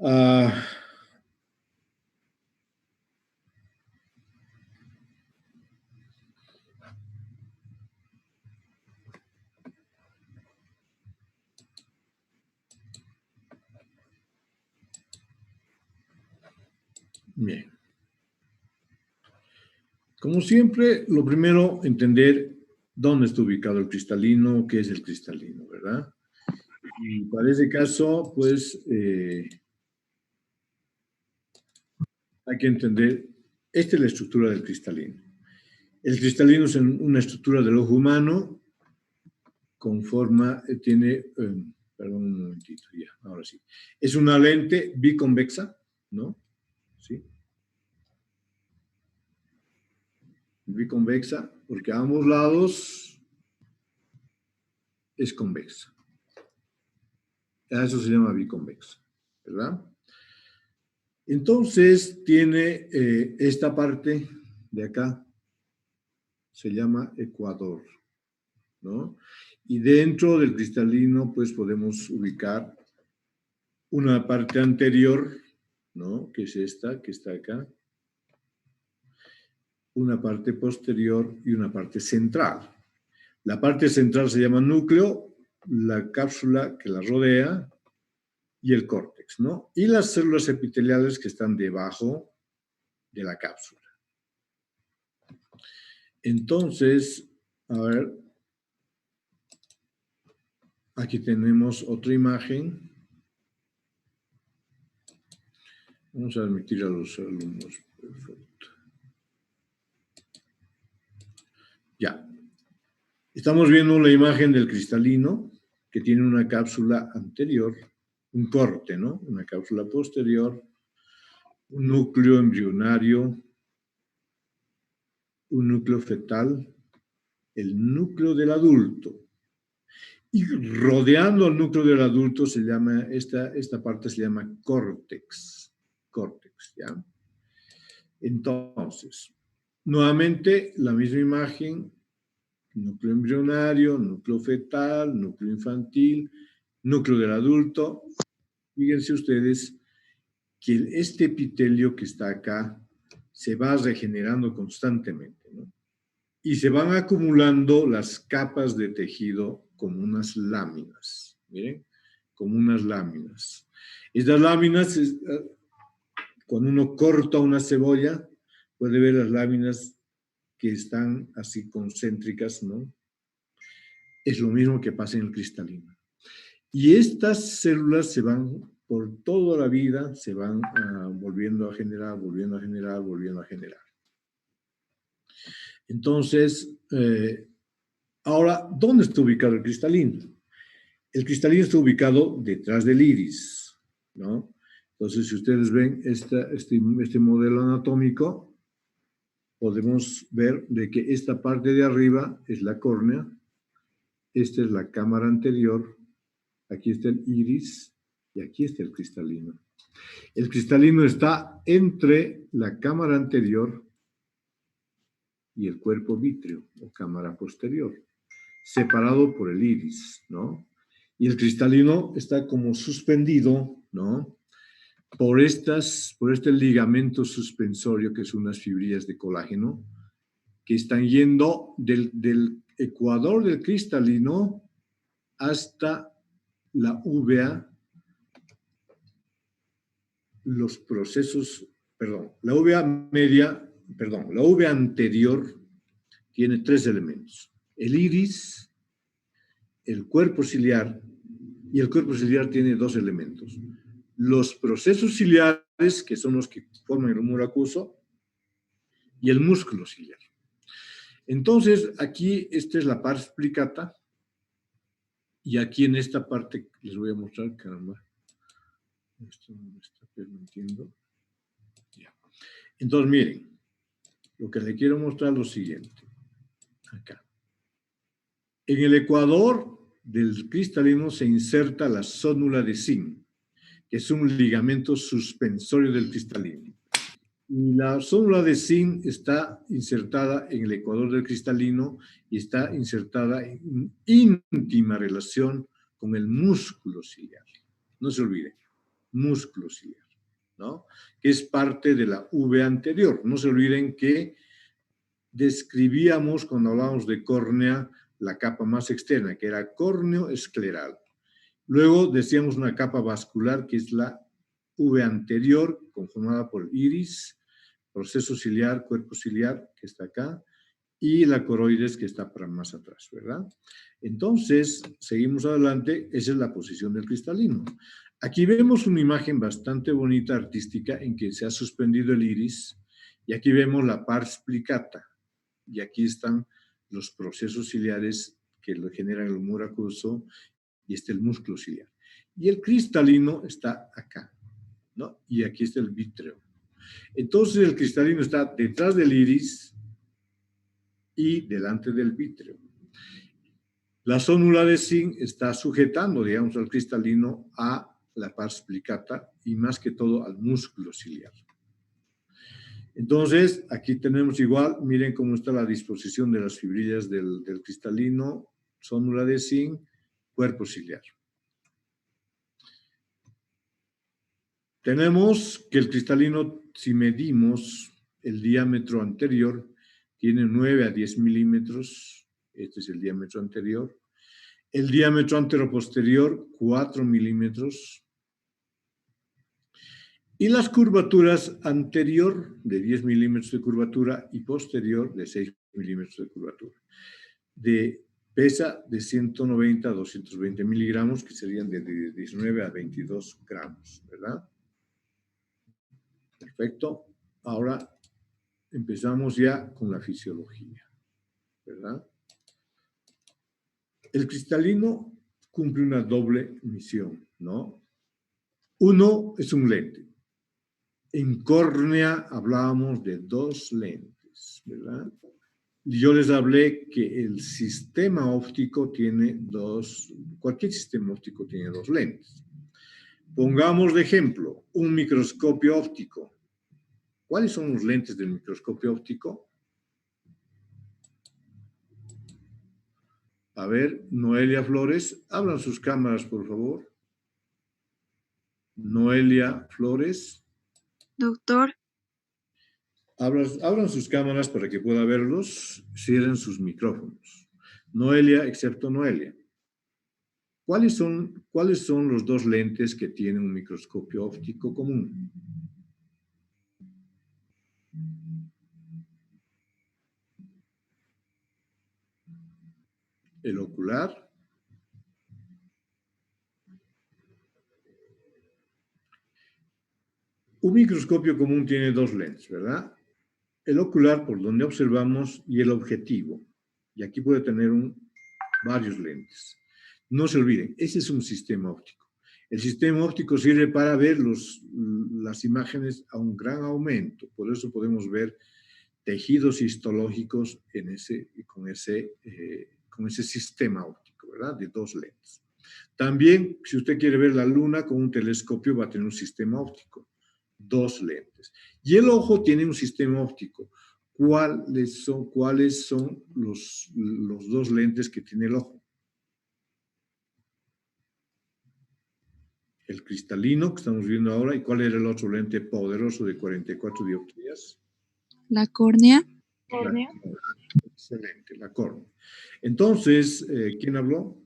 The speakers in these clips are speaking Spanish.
Ah, bien. Como siempre, lo primero, entender dónde está ubicado el cristalino, qué es el cristalino, ¿verdad? Y para ese caso, pues, hay que entender, esta es la estructura del cristalino. El cristalino es una estructura del ojo humano con forma, perdón un momentito, ya, ahora sí. Es una lente biconvexa, ¿no? ¿Sí? Biconvexa, porque a ambos lados es convexa. A eso se llama biconvexa, ¿verdad? Entonces tiene esta parte de acá, se llama ecuador, ¿no? Y dentro del cristalino, pues podemos ubicar una parte anterior, ¿no? Que es esta, que está acá. Una parte posterior y una parte central. La parte central se llama núcleo, la cápsula que la rodea y el córtex, ¿no? Y las células epiteliales que están debajo de la cápsula. Entonces, a ver, aquí tenemos otra imagen. Vamos a admitir a los alumnos. Perfecto. Ya. Estamos viendo la imagen del cristalino que tiene una cápsula anterior, un corte, ¿no? Una cápsula posterior, un núcleo embrionario, un núcleo fetal, el núcleo del adulto. Y rodeando al núcleo del adulto se llama, esta parte se llama córtex. Córtex, ¿ya? Entonces, nuevamente la misma imagen, núcleo embrionario, núcleo fetal, núcleo infantil, núcleo del adulto. Fíjense ustedes que este epitelio que está acá se va regenerando constantemente, ¿no? Y se van acumulando las capas de tejido como unas láminas, miren, como unas láminas. Estas láminas, cuando uno corta una cebolla, puede ver las láminas que están así concéntricas, ¿no? Es lo mismo que pasa en el cristalino. Y estas células se van por toda la vida, se van volviendo a generar, volviendo a generar, volviendo a generar. Entonces, ahora, ¿dónde está ubicado el cristalino? El cristalino está ubicado detrás del iris, ¿no? Entonces, si ustedes ven este modelo anatómico, podemos ver de que esta parte de arriba es la córnea, esta es la cámara anterior, aquí está el iris y aquí está el cristalino. El cristalino está entre la cámara anterior y el cuerpo vítreo o cámara posterior, separado por el iris, ¿no? Y el cristalino está como suspendido, ¿no? Por este ligamento suspensorio, que son unas fibrillas de colágeno, que están yendo del ecuador del cristalino hasta la uvea, los procesos, perdón, la uvea media, perdón, la uvea anterior tiene 3 elementos: el iris, el cuerpo ciliar, y el cuerpo ciliar tiene 2 elementos: los procesos ciliares, que son los que forman el humor acuoso, y el músculo ciliar. Entonces, aquí esta es la pars explicata, y aquí en esta parte les voy a mostrar, caramba, esto no me está permitiendo. Ya. Entonces, miren, lo que le quiero mostrar es lo siguiente. Acá. En el ecuador del cristalino se inserta la zónula de zinc, que es un ligamento suspensorio del cristalino. Y la zónula de zinc está insertada en el ecuador del cristalino y está insertada en íntima relación con el músculo ciliar. No se olvide. músculo ciliar, ¿no? Que es parte de la V anterior. No se olviden que describíamos cuando hablábamos de córnea la capa más externa, que era córneo escleral. Luego decíamos una capa vascular, que es la V anterior, conformada por iris, proceso ciliar, cuerpo ciliar, que está acá, y la coroides, que está para más atrás, ¿verdad? Entonces, seguimos adelante, esa es la posición del cristalino. Aquí vemos una imagen bastante bonita, artística, en que se ha suspendido el iris, y aquí vemos la pars plicata, y aquí están los procesos ciliares que lo generan el humor acuoso, y está el músculo ciliar. Y el cristalino está acá, ¿no? Y aquí está el vítreo. Entonces, el cristalino está detrás del iris y delante del vítreo. La zónula de zinc está sujetando, digamos, al cristalino a la pars plicata y más que todo al músculo ciliar. Entonces, aquí tenemos igual, miren cómo está la disposición de las fibrillas del cristalino, zónula de zinc, cuerpo ciliar. Tenemos que el cristalino, si medimos el diámetro anterior, tiene 9 a 10 milímetros, este es el diámetro anterior. El diámetro anteroposterior, 4 milímetros. Y las curvaturas anterior, de 10 milímetros de curvatura, y posterior, de 6 milímetros de curvatura. Pesa de 190 a 220 miligramos, que serían de 19 a 22 gramos, ¿verdad? Perfecto. Ahora empezamos ya con la fisiología, ¿verdad? El cristalino cumple una doble misión, ¿no? Uno es un lente. En córnea hablábamos de 2 lentes, ¿verdad? Yo les hablé que el sistema óptico tiene cualquier sistema óptico tiene 2 lentes. Pongamos de ejemplo un microscopio óptico. ¿Cuáles son los lentes del microscopio óptico? A ver, Noelia Flores, abran sus cámaras, por favor. Noelia Flores. Doctor. Abran sus cámaras para que pueda verlos. Cierren sus micrófonos. Noelia, excepto Noelia. ¿Cuáles son los 2 lentes que tiene un microscopio óptico común? El ocular. Un microscopio común tiene 2 lentes, ¿verdad? El ocular, por donde observamos, y el objetivo. Y aquí puede tener varios lentes. No se olviden, ese es un sistema óptico. El sistema óptico sirve para ver las imágenes a un gran aumento. Por eso podemos ver tejidos histológicos con ese sistema óptico, ¿verdad? De 2 lentes. También, si usted quiere ver la luna con un telescopio, va a tener un sistema óptico. 2 lentes. Y el ojo tiene un sistema óptico. ¿Cuáles son los 2 lentes que tiene el ojo? El cristalino que estamos viendo ahora. ¿Y cuál era el otro lente poderoso de 44 dioptrías? La córnea. Excelente, la córnea. Entonces, ¿quién habló?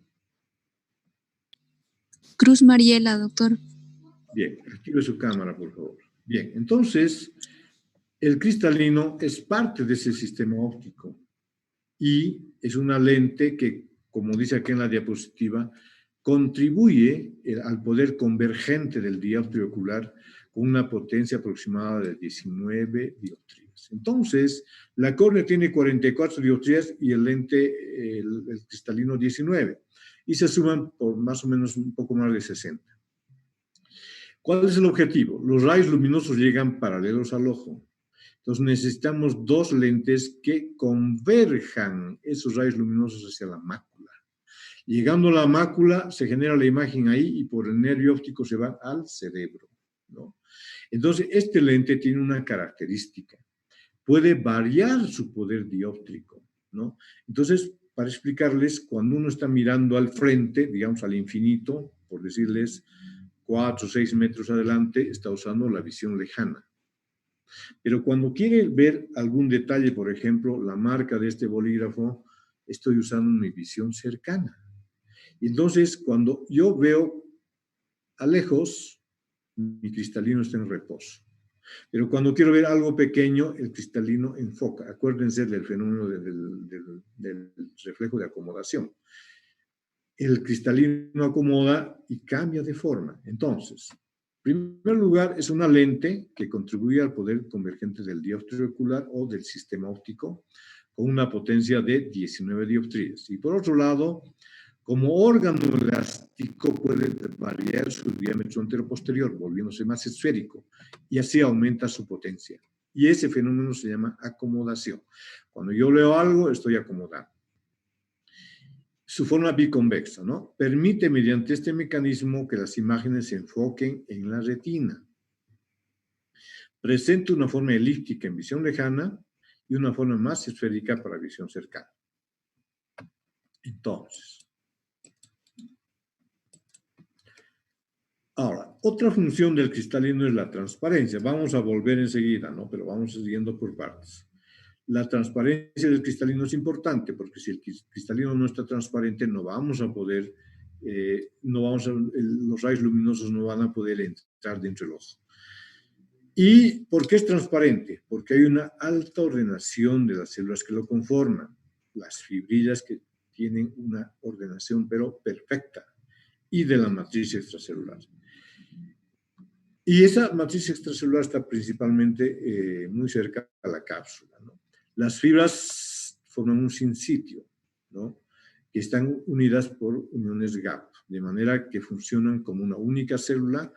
Cruz Mariela, doctor. Bien, active su cámara, por favor. Bien, entonces, el cristalino es parte de ese sistema óptico y es una lente que, como dice aquí en la diapositiva, contribuye al poder convergente del dioptrio ocular con una potencia aproximada de 19 dioptrías. Entonces, la córnea tiene 44 dioptrías y el lente, el cristalino, 19. Y se suman por más o menos un poco más de 60. ¿Cuál es el objetivo? Los rayos luminosos llegan paralelos al ojo. Entonces necesitamos 2 lentes que converjan esos rayos luminosos hacia la mácula. Llegando a la mácula se genera la imagen ahí y por el nervio óptico se va al cerebro, ¿no? Entonces este lente tiene una característica. Puede variar su poder dióptrico, ¿no? Entonces, para explicarles, cuando uno está mirando al frente, digamos al infinito, por decirles, 4 o 6 metros adelante está usando la visión lejana. Pero cuando quiere ver algún detalle, por ejemplo, la marca de este bolígrafo, estoy usando mi visión cercana. Y entonces, cuando yo veo a lejos, mi cristalino está en reposo. Pero cuando quiero ver algo pequeño, el cristalino enfoca. Acuérdense del fenómeno del reflejo de acomodación. El cristalino acomoda y cambia de forma. Entonces, en primer lugar, es una lente que contribuye al poder convergente del dióptrico ocular o del sistema óptico con una potencia de 19 dioptrías. Y por otro lado, como órgano elástico puede variar su diámetro anteroposterior, volviéndose más esférico, y así aumenta su potencia. Y ese fenómeno se llama acomodación. Cuando yo leo algo, estoy acomodando. Su forma biconvexa, ¿no? Permite mediante este mecanismo que las imágenes se enfoquen en la retina. Presenta una forma elíptica en visión lejana y una forma más esférica para visión cercana. Entonces, ahora, otra función del cristalino es la transparencia. Vamos a volver enseguida, ¿no? Pero vamos siguiendo por partes. La transparencia del cristalino es importante porque si el cristalino no está transparente no vamos a poder, los rayos luminosos no van a poder entrar dentro del ojo. ¿Y por qué es transparente? Porque hay una alta ordenación de las células que lo conforman, las fibrillas que tienen una ordenación pero perfecta, y de la matriz extracelular. Y esa matriz extracelular está principalmente muy cerca a la cápsula, ¿no? Las fibras forman un sinsitio, ¿no? Que están unidas por uniones gap, de manera que funcionan como una única célula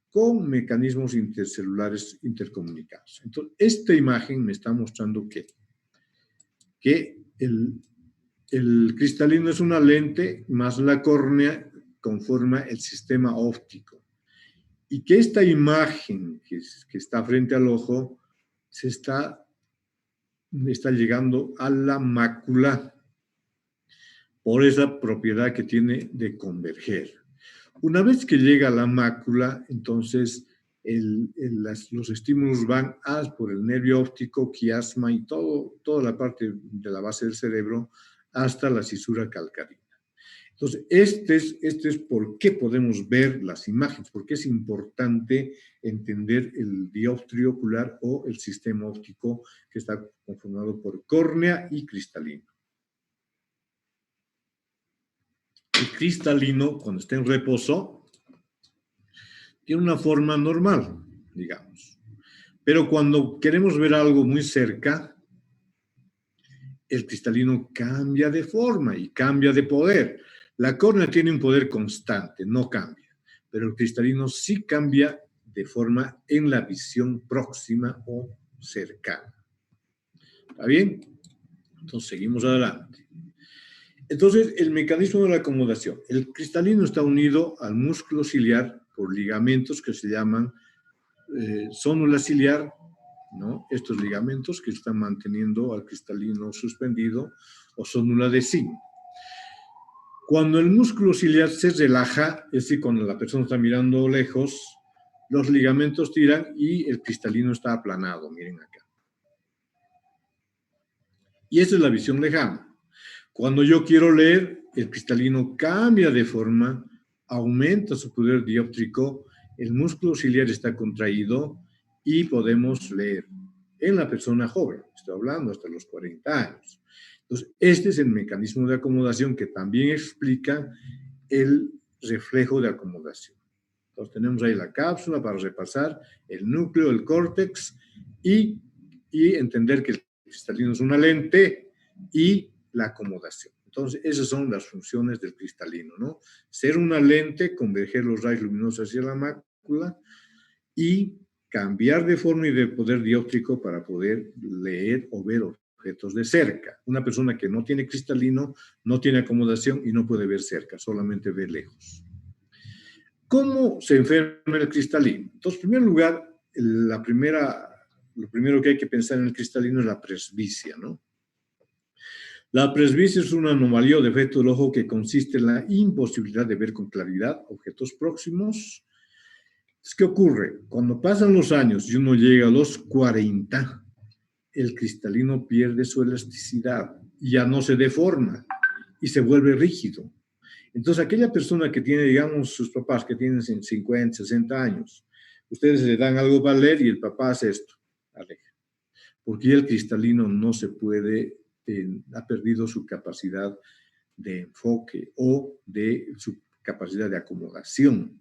con mecanismos intercelulares intercomunicados. Entonces, esta imagen me está mostrando que el cristalino es una lente más la córnea conforma el sistema óptico. Y que esta imagen que está frente al ojo está llegando a la mácula por esa propiedad que tiene de converger. Una vez que llega a la mácula, entonces los estímulos van por el nervio óptico, quiasma y toda la parte de la base del cerebro hasta la cisura calcarina. Entonces, este es por qué podemos ver las imágenes, porque es importante entender el dióptrico ocular o el sistema óptico que está conformado por córnea y cristalino. El cristalino, cuando está en reposo, tiene una forma normal, digamos. Pero cuando queremos ver algo muy cerca, el cristalino cambia de forma y cambia de poder. La córnea tiene un poder constante, no cambia, pero el cristalino sí cambia de forma en la visión próxima o cercana. ¿Está bien? Entonces, seguimos adelante. Entonces, el mecanismo de la acomodación. El cristalino está unido al músculo ciliar por ligamentos que se llaman zónula ciliar, ¿no? Estos ligamentos que están manteniendo al cristalino suspendido, o zónula de zinc. Cuando el músculo ciliar se relaja, es decir, cuando la persona está mirando lejos, los ligamentos tiran y el cristalino está aplanado, miren acá. Y esa es la visión lejana. Cuando yo quiero leer, el cristalino cambia de forma, aumenta su poder dióptrico, el músculo ciliar está contraído y podemos leer. En la persona joven, estoy hablando hasta los 40 años. Entonces, este es el mecanismo de acomodación que también explica el reflejo de acomodación. Entonces, tenemos ahí la cápsula para repasar, el núcleo, el córtex y entender que el cristalino es una lente y la acomodación. Entonces, esas son las funciones del cristalino, ¿no? Ser una lente, converger los rayos luminosos hacia la mácula y cambiar de forma y de poder dióptrico para poder leer o ver objetos de cerca. Una persona que no tiene cristalino no tiene acomodación y no puede ver cerca, solamente ve lejos. ¿Cómo se enferma el cristalino? Entonces, en primer lugar, lo primero que hay que pensar en el cristalino es la presbicia, ¿no? La presbicia es una anomalía o defecto del ojo que consiste en la imposibilidad de ver con claridad objetos próximos ¿Qué ocurre? Cuando pasan los años y uno llega a los 40, el cristalino pierde su elasticidad y ya no se deforma y se vuelve rígido. Entonces, aquella persona que tiene, digamos, sus papás que tienen 50, 60 años, ustedes le dan algo para leer y el papá hace esto, aleja. Porque el cristalino no se puede, ha perdido su capacidad de enfoque o de su capacidad de acomodación.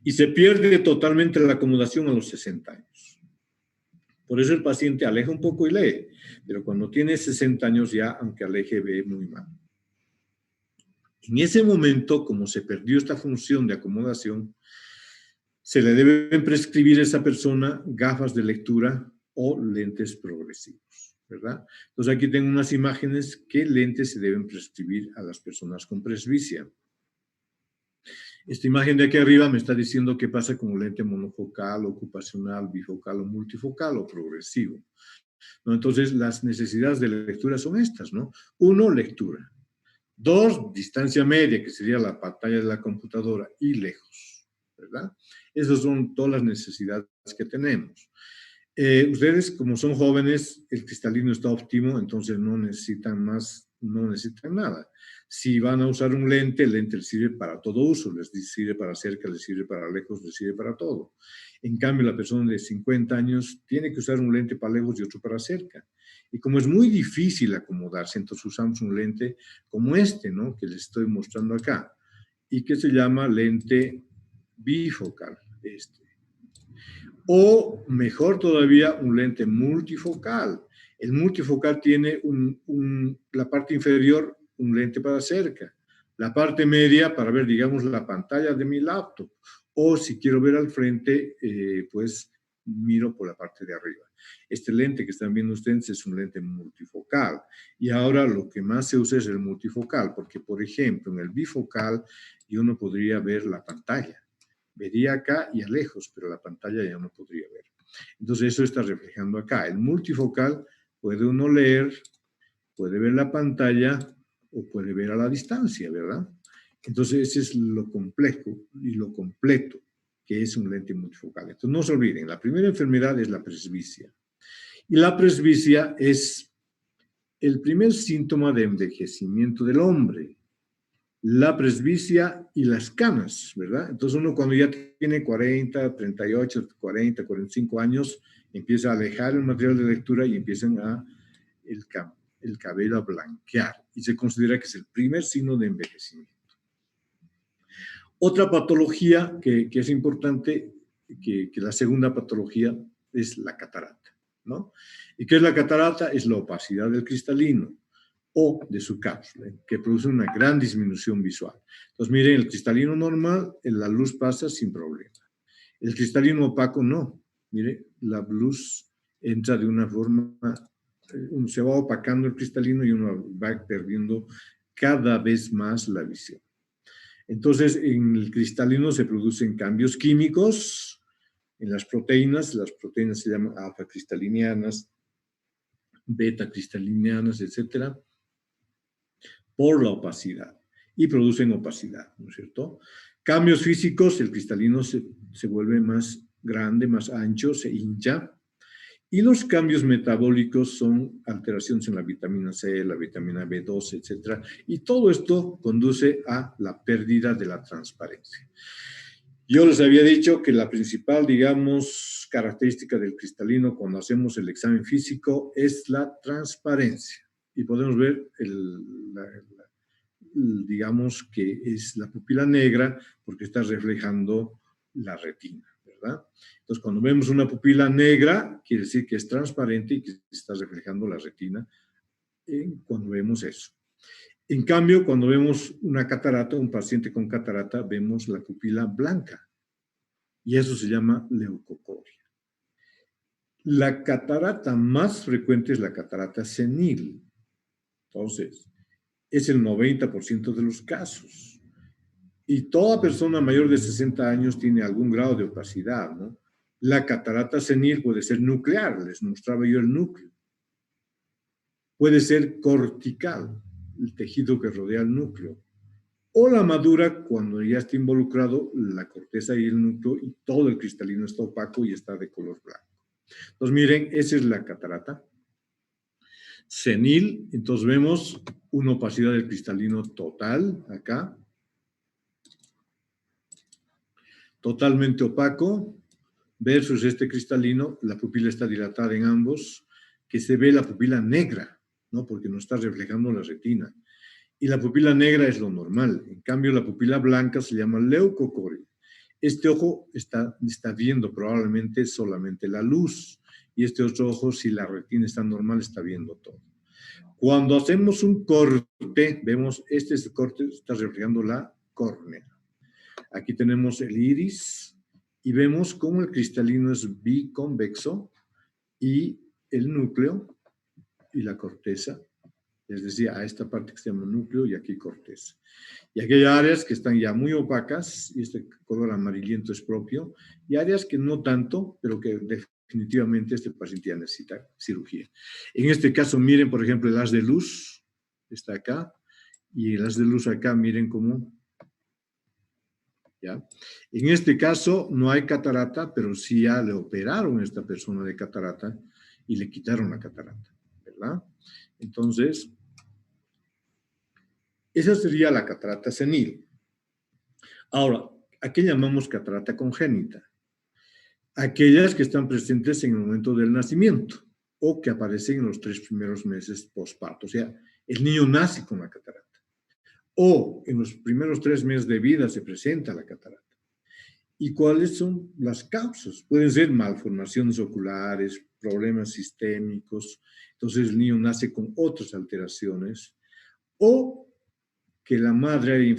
Y se pierde totalmente la acomodación a los 60 años. Por eso el paciente aleja un poco y lee, pero cuando tiene 60 años ya, aunque aleje, ve muy mal. En ese momento, como se perdió esta función de acomodación, se le deben prescribir a esa persona gafas de lectura o lentes progresivos, ¿verdad? Entonces aquí tengo unas imágenes qué lentes se deben prescribir a las personas con presbicia. Esta imagen de aquí arriba me está diciendo qué pasa con un lente monofocal, ocupacional, bifocal o multifocal o progresivo, ¿no? Entonces, las necesidades de lectura son estas, ¿no? 1, lectura. 2, distancia media, que sería la pantalla de la computadora, y lejos, ¿verdad? Esas son todas las necesidades que tenemos. Ustedes, como son jóvenes, el cristalino está óptimo, entonces no necesitan más, no necesitan nada. Si van a usar un lente, el lente les sirve para todo uso, les sirve para cerca, les sirve para lejos, les sirve para todo. En cambio, la persona de 50 años tiene que usar un lente para lejos y otro para cerca. Y como es muy difícil acomodarse, entonces usamos un lente como este, ¿no? Que les estoy mostrando acá, y que se llama lente bifocal, este. O mejor todavía, un lente multifocal. El multifocal tiene la parte inferior, un lente para cerca, la parte media para ver, digamos, la pantalla de mi laptop. O si quiero ver al frente, pues miro por la parte de arriba. Este lente que están viendo ustedes es un lente multifocal. Y ahora lo que más se usa es el multifocal, porque, por ejemplo, en el bifocal yo no podría ver la pantalla. Vería acá y a lejos, pero la pantalla ya no podría ver. Entonces eso está reflejando acá. El multifocal puede uno leer, puede ver la pantalla o puede ver a la distancia, ¿verdad? Entonces ese es lo complejo y lo completo que es un lente multifocal. Entonces no se olviden, la primera enfermedad es la presbicia. Y la presbicia es el primer síntoma de envejecimiento del hombre. La presbicia y las canas, ¿verdad? Entonces uno cuando ya tiene 40, 38, 40, 45 años, empieza a alejar el material de lectura y empiezan el cabello a blanquear. Y se considera que es el primer signo de envejecimiento. Otra patología que es importante, que la segunda patología es la catarata, ¿no? ¿Y qué es la catarata? Es la opacidad del cristalino o de su cápsula, que produce una gran disminución visual. Entonces, miren, el cristalino normal, la luz pasa sin problema. El cristalino opaco no. Mire, la luz entra de una forma, se va opacando el cristalino y uno va perdiendo cada vez más la visión. Entonces, en el cristalino se producen cambios químicos en las proteínas se llaman alfa-cristalinianas, beta-cristalinianas, etcétera, por la opacidad y producen opacidad, ¿no es cierto? Cambios físicos, el cristalino se vuelve más grande, más ancho, se hincha, y los cambios metabólicos son alteraciones en la vitamina C, la vitamina B12, etcétera, y todo esto conduce a la pérdida de la transparencia. Yo les había dicho que la principal, digamos, característica del cristalino cuando hacemos el examen físico es la transparencia. Y podemos ver, digamos, que es la pupila negra porque está reflejando la retina, ¿verdad? Entonces, cuando vemos una pupila negra, quiere decir que es transparente y que está reflejando la retina cuando vemos eso. En cambio, cuando vemos una catarata, un paciente con catarata, vemos la pupila blanca. Y eso se llama leucocoria. La catarata más frecuente es la catarata senil. Entonces, es el 90% de los casos. Y toda persona mayor de 60 años tiene algún grado de opacidad, ¿no? La catarata senil puede ser nuclear, les mostraba yo el núcleo. Puede ser cortical, el tejido que rodea el núcleo. o la madura cuando ya está involucrado la corteza y el núcleo y todo el cristalino está opaco y está de color blanco. Entonces, miren, esa es la catarata senil. Entonces vemos una opacidad del cristalino total acá, totalmente opaco, versus este cristalino, la pupila está dilatada en ambos, que se ve la pupila negra, ¿no? Porque no está reflejando la retina. Y la pupila negra es lo normal. En cambio, la pupila blanca se llama leucocoria. Este ojo está viendo probablemente solamente la luz, y este otro ojo, si la retina está normal, está viendo todo. Cuando hacemos un corte, vemos, este es el corte, está reflejando la córnea. Aquí tenemos el iris y vemos cómo el cristalino es biconvexo y el núcleo y la corteza, es decir, a esta parte que se llama núcleo y aquí corteza. Y aquí hay áreas que están ya muy opacas y este color amarillento es propio, y áreas que no tanto, pero que definitivamente este paciente ya necesita cirugía. En este caso, miren, por ejemplo, el haz de luz está acá, y el haz de luz acá, miren cómo. ¿Ya? En este caso no hay catarata, pero sí ya le operaron a esta persona de catarata y le quitaron la catarata, ¿verdad? Entonces, esa sería la catarata senil. Ahora, ¿a qué llamamos catarata congénita? Aquellas que están presentes en el momento del nacimiento o que aparecen en los 3 primeros meses postparto. O sea, el niño nace con la catarata. O en los primeros 3 meses de vida se presenta la catarata. ¿Y cuáles son las causas? Pueden ser malformaciones oculares, problemas sistémicos, entonces el niño nace con otras alteraciones, o que la madre haya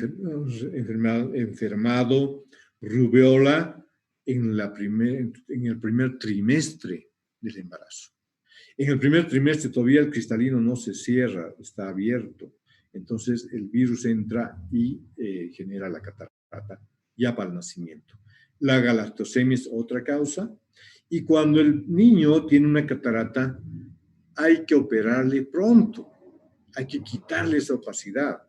enfermado rubéola en el primer trimestre del embarazo. En el primer trimestre todavía el cristalino no se cierra, está abierto, entonces el virus entra y genera la catarata ya para el nacimiento. La galactosemia es otra causa, y cuando el niño tiene una catarata hay que operarle pronto, hay que quitarle esa opacidad,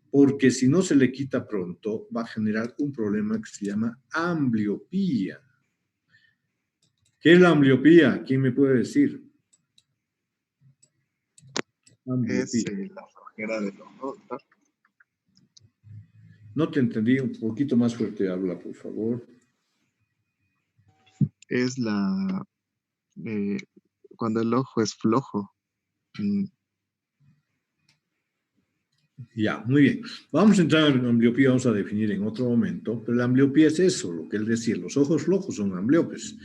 porque si no se le quita pronto va a generar un problema que se llama ambliopía. ¿Qué es la ambliopía? ¿Quién me puede decir? Es Ambliopía. la flojera del ojo, doctor. No te entendí, un poquito más fuerte habla, por favor. Es cuando el ojo es flojo. Ya, muy bien. Vamos a entrar en ambliopía, vamos a definir en otro momento, pero la ambliopía es eso, lo que él decía, los ojos flojos son ambliopes.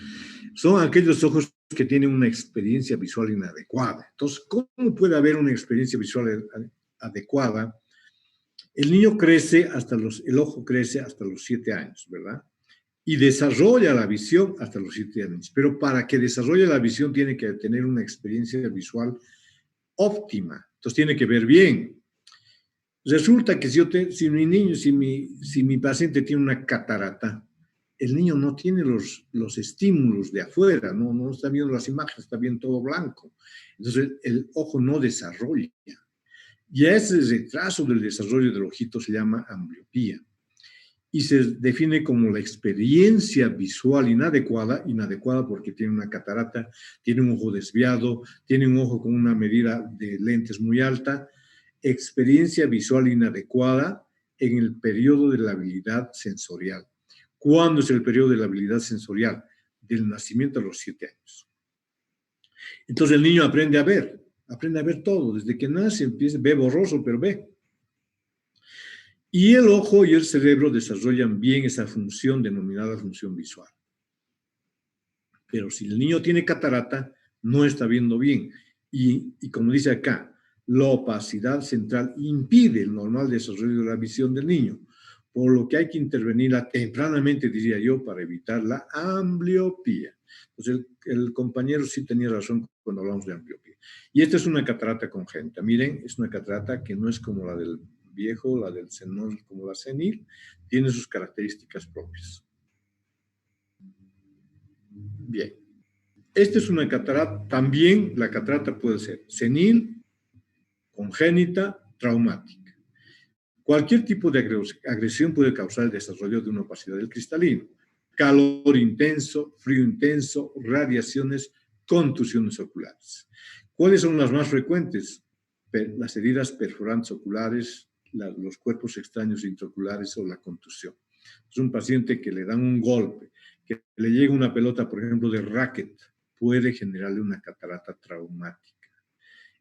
Son aquellos ojos que tienen una experiencia visual inadecuada. Entonces, ¿cómo puede haber una experiencia visual adecuada? El niño crece el ojo crece hasta los 7 años, ¿verdad? Y desarrolla la visión hasta los 7 años. Pero para que desarrolle la visión tiene que tener una experiencia visual óptima. Entonces tiene que ver bien. Resulta que si mi paciente tiene una catarata, el niño no tiene los estímulos de afuera, no está viendo las imágenes, está viendo todo blanco. Entonces el ojo no desarrolla. Y ese retraso del desarrollo del ojito se llama ambliopía. Y se define como la experiencia visual inadecuada porque tiene una catarata, tiene un ojo desviado, tiene un ojo con una medida de lentes muy alta, experiencia visual inadecuada en el periodo de la habilidad sensorial. ¿Cuándo es el periodo de la habilidad sensorial? Del nacimiento a los 7 años. Entonces el niño aprende a ver todo, desde que nace ve borroso, pero ve. Y el ojo y el cerebro desarrollan bien esa función denominada función visual. Pero si el niño tiene catarata, no está viendo bien. Y como dice acá, la opacidad central impide el normal desarrollo de la visión del niño, por lo que hay que intervenir tempranamente, diría yo, para evitar la ambliopía. Entonces, el compañero sí tenía razón cuando hablamos de ambliopía. Y esta es una catarata congénita. Miren, es una catarata que no es como la del viejo, la del senil, como la senil, tiene sus características propias. Bien. Esta es una catarata, también la catarata puede ser senil, congénita, traumática. Cualquier tipo de agresión puede causar el desarrollo de una opacidad del cristalino. Calor intenso, frío intenso, radiaciones, contusiones oculares. ¿Cuáles son las más frecuentes? Las heridas perforantes oculares, los cuerpos extraños intraoculares o la contusión. Es un paciente que le dan un golpe, que le llega una pelota, por ejemplo, de racket, puede generarle una catarata traumática.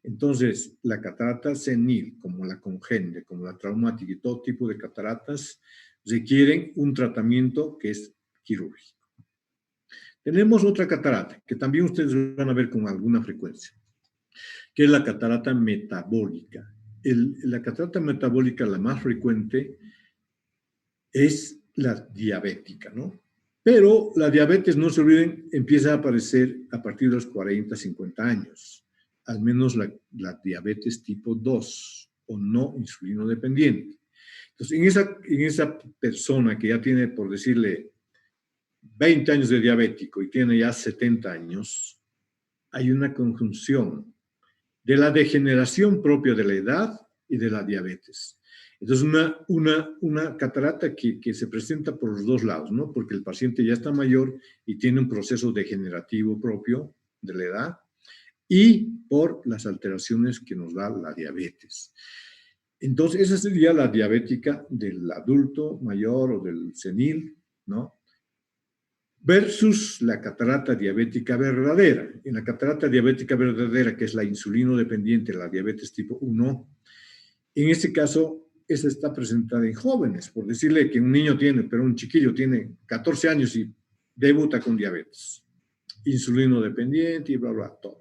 Entonces, la catarata senil, como la congénita, como la traumática y todo tipo de cataratas, requieren un tratamiento que es quirúrgico. Tenemos otra catarata, que también ustedes van a ver con alguna frecuencia, que es la catarata metabólica. La catarata metabólica, la más frecuente, es la diabética, ¿no? Pero la diabetes, no se olviden, empieza a aparecer a partir de los 40, 50 años. Al menos la diabetes tipo 2 o no insulino dependiente. Entonces, en esa persona que ya tiene, por decirle, 20 años de diabético y tiene ya 70 años, hay una conjunción de la degeneración propia de la edad y de la diabetes. Entonces, una catarata que se presenta por los dos lados, ¿no? Porque el paciente ya está mayor y tiene un proceso degenerativo propio de la edad y por las alteraciones que nos da la diabetes. Entonces, esa sería la diabética del adulto mayor o del senil, ¿no? Versus la catarata diabética verdadera. En la catarata diabética verdadera, que es la insulino dependiente, la diabetes tipo 1, en este caso, esa está presentada en jóvenes, por decirle que un niño tiene, pero un chiquillo tiene 14 años y debuta con diabetes, insulino dependiente y bla, bla, todo.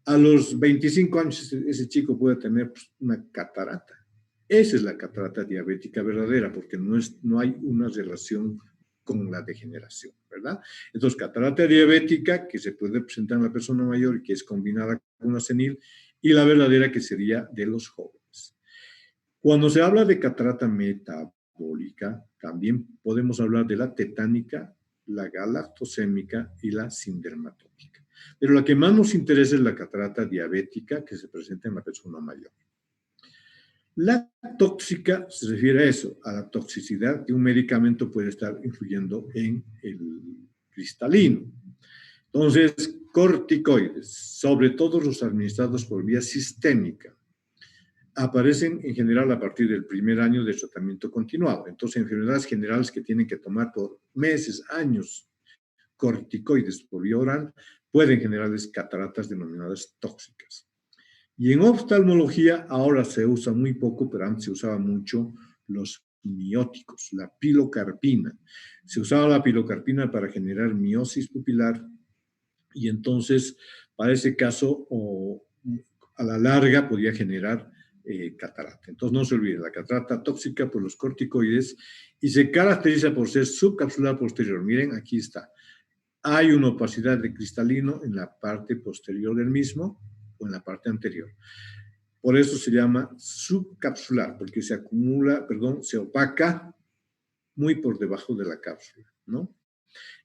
A los 25 años ese chico puede tener una catarata. Esa es la catarata diabética verdadera, porque no hay una relación con la degeneración, ¿verdad? Entonces, catarata diabética, que se puede presentar en la persona mayor y que es combinada con una senil, y la verdadera, que sería de los jóvenes. Cuando se habla de catarata metabólica, también podemos hablar de la tetánica, la galactosémica y la sindermatómica. Pero la que más nos interesa es la catarata diabética, que se presenta en la persona mayor. La tóxica se refiere a eso, a la toxicidad que un medicamento puede estar influyendo en el cristalino. Entonces, corticoides, sobre todo los administrados por vía sistémica, aparecen en general a partir del primer año de tratamiento continuado. Entonces, enfermedades generales que tienen que tomar por meses, años, corticoides por vía oral, pueden generarles cataratas denominadas tóxicas. Y en oftalmología ahora se usa muy poco, pero antes se usaba mucho los mióticos, la pilocarpina. Se usaba la pilocarpina para generar miosis pupilar y entonces para ese caso a la larga podía generar catarata. Entonces no se olvide, la catarata tóxica por los corticoides y se caracteriza por ser subcapsular posterior. Miren, aquí está. Hay una opacidad de cristalino en la parte posterior del mismo o en la parte anterior. Por eso se llama subcapsular, porque se acumula, se opaca muy por debajo de la cápsula, ¿no?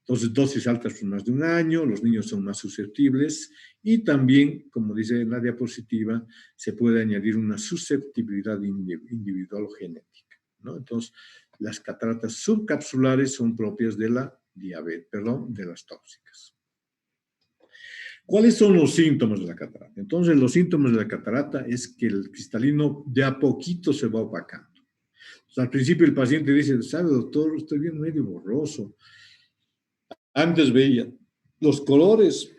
Entonces, dosis altas por más de un año, los niños son más susceptibles y también, como dice en la diapositiva, se puede añadir una susceptibilidad individual o genética, ¿no? Entonces, las cataratas subcapsulares son propias de la diabetes, de las tóxicas. ¿Cuáles son los síntomas de la catarata? Entonces, los síntomas de la catarata es que el cristalino de a poquito se va opacando. Entonces, al principio el paciente dice, ¿sabe, doctor? Estoy bien medio borroso. Antes veía los colores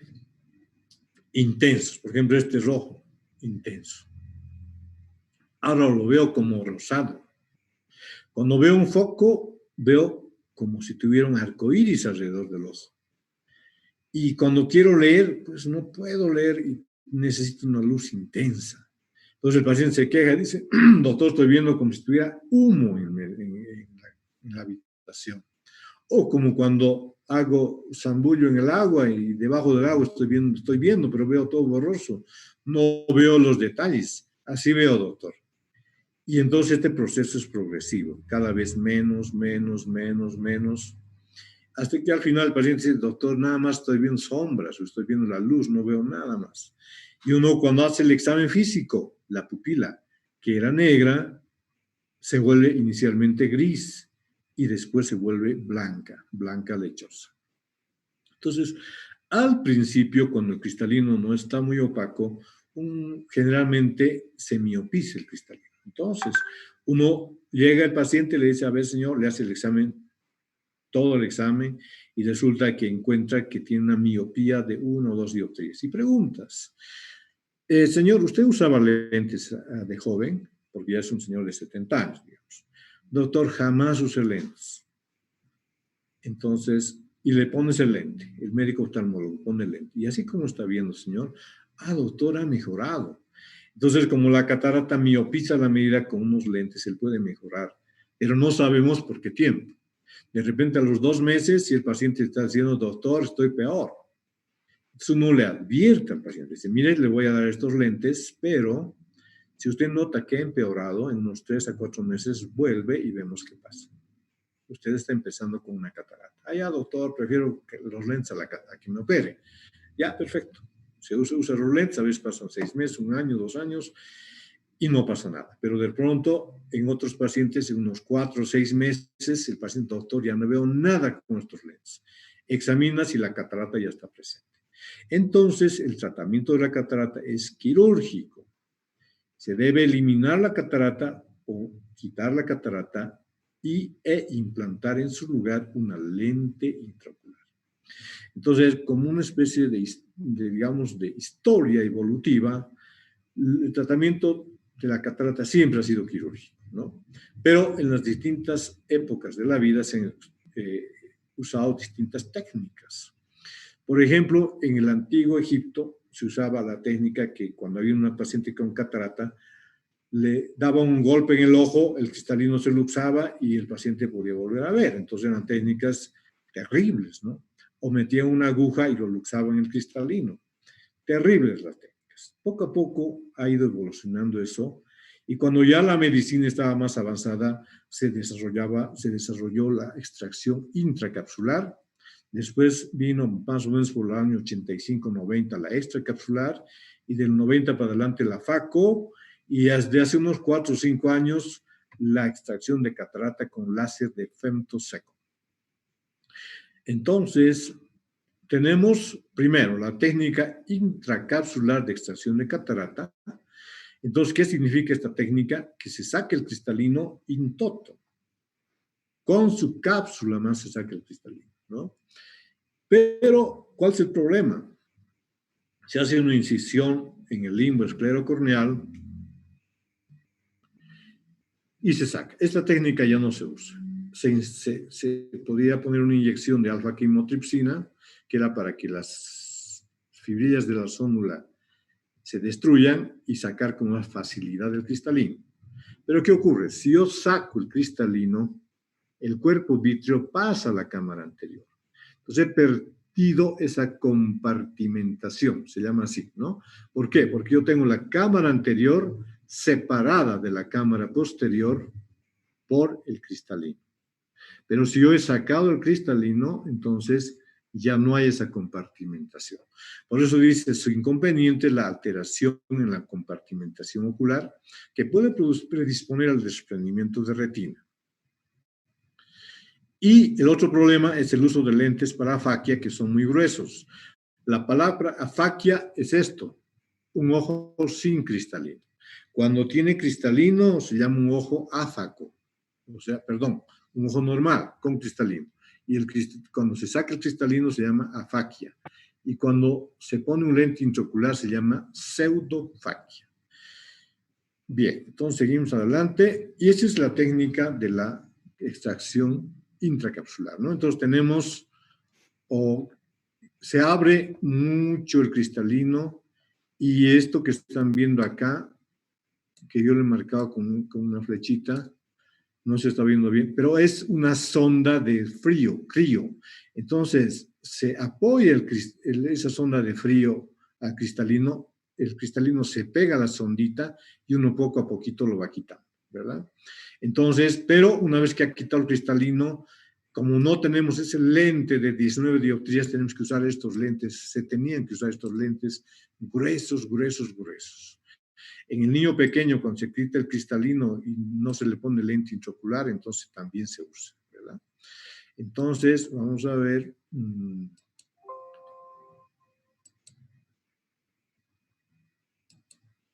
intensos, por ejemplo, este rojo, intenso. Ahora lo veo como rosado. Cuando veo un foco, veo como si tuviera un arcoíris alrededor del ojo. Y cuando quiero leer, pues no puedo leer y necesito una luz intensa. Entonces el paciente se queja y dice, doctor, estoy viendo como si tuviera humo en la habitación. O como cuando hago zambullo en el agua y debajo del agua estoy viendo, pero veo todo borroso. No veo los detalles. Así veo, doctor. Y entonces este proceso es progresivo. Cada vez menos, hasta que al final el paciente dice, doctor, nada más estoy viendo sombras, o estoy viendo la luz, no veo nada más. Y uno cuando hace el examen físico, la pupila, que era negra, se vuelve inicialmente gris y después se vuelve blanca, blanca lechosa. Entonces, al principio, cuando el cristalino no está muy opaco, generalmente se miopiza el cristalino. Entonces, uno llega al paciente y le dice, a ver, señor, le hace el examen, todo el examen, y resulta que encuentra que tiene una miopía de 1 o 2 dioptrías. Y preguntas, señor, ¿usted usaba lentes de joven? Porque ya es un señor de 70 años, digamos. Doctor, jamás usé lentes. Entonces, y le pones el lente, el médico oftalmólogo pone el lente. Y así como está viendo, señor, doctor, ha mejorado. Entonces, como la catarata miopiza la medida con unos lentes, él puede mejorar, pero no sabemos por qué tiempo. De repente, a los 2 meses, si el paciente está diciendo, doctor, estoy peor. Entonces, uno le advierte al paciente, dice, mire, le voy a dar estos lentes, pero si usted nota que ha empeorado, en unos 3 a 4 meses, vuelve y vemos qué pasa. Usted está empezando con una catarata. Ya, doctor, prefiero que los lentes a que me opere. Ya, perfecto. Se usa los lentes, a veces pasan 6 meses, 1 año, 2 años, y no pasa nada. Pero de pronto, en otros pacientes, en unos 4 o 6 meses, el paciente, doctor, ya no veo nada con estos lentes. Examina si la catarata ya está presente. Entonces, el tratamiento de la catarata es quirúrgico. Se debe eliminar la catarata o quitar la catarata e implantar en su lugar una lente intraocular. Entonces, como una especie digamos, de historia evolutiva, el tratamiento de la catarata siempre ha sido quirúrgico, ¿no? Pero en las distintas épocas de la vida se han usado distintas técnicas. Por ejemplo, en el antiguo Egipto se usaba la técnica que cuando había una paciente con catarata, le daba un golpe en el ojo, el cristalino se luxaba y el paciente podía volver a ver. Entonces eran técnicas terribles, ¿no? O metían una aguja y lo luxaban en el cristalino. Terribles las técnicas. Poco a poco ha ido evolucionando eso y cuando ya la medicina estaba más avanzada, se desarrolló la extracción intracapsular. Después vino más o menos por el año 85-90 la extracapsular y del 90 para adelante la FACO y desde hace unos 4 o 5 años la extracción de catarata con láser de femtoseco. Entonces, tenemos primero la técnica intracapsular de extracción de catarata. Entonces, ¿qué significa esta técnica? Que se saque el cristalino in toto. Con su cápsula más se saca el cristalino, ¿no? Pero, ¿cuál es el problema? Se hace una incisión en el limbo esclerocorneal y se saca. Esta técnica ya no se usa. Se podía poner una inyección de alfa-quimotripsina, que era para que las fibrillas de la zónula se destruyan y sacar con más facilidad el cristalino. Pero ¿qué ocurre? Si yo saco el cristalino, el cuerpo vítreo pasa a la cámara anterior. Entonces he perdido esa compartimentación, se llama así, ¿no? ¿Por qué? Porque yo tengo la cámara anterior separada de la cámara posterior por el cristalino. Pero si yo he sacado el cristalino, entonces ya no hay esa compartimentación. Por eso dice, su inconveniente es la alteración en la compartimentación ocular que puede predisponer al desprendimiento de retina. Y el otro problema es el uso de lentes para afaquia que son muy gruesos. La palabra afaquia es esto, un ojo sin cristalino. Cuando tiene cristalino se llama un ojo áfaco, o sea, perdón, un ojo normal con cristalino. Y cuando se saca el cristalino se llama afaquia. Y cuando se pone un lente intraocular se llama pseudofaquia. Bien, entonces seguimos adelante. Y esa es la técnica de la extracción intracapsular, ¿no? Entonces tenemos, se abre mucho el cristalino y esto que están viendo acá, que yo le he marcado con una flechita, no se está viendo bien, pero es una sonda de frío, crío. Entonces, se apoya esa sonda de frío al cristalino, el cristalino se pega a la sondita y uno poco a poquito lo va quitando, ¿verdad? Entonces, pero una vez que ha quitado el cristalino, como no tenemos ese lente de 19 dioptrías, tenemos que usar estos lentes, se tenían que usar estos lentes gruesos, gruesos, gruesos. En el niño pequeño, cuando se quita el cristalino y no se le pone lente intraocular, entonces también se usa, ¿verdad? Entonces, vamos a ver.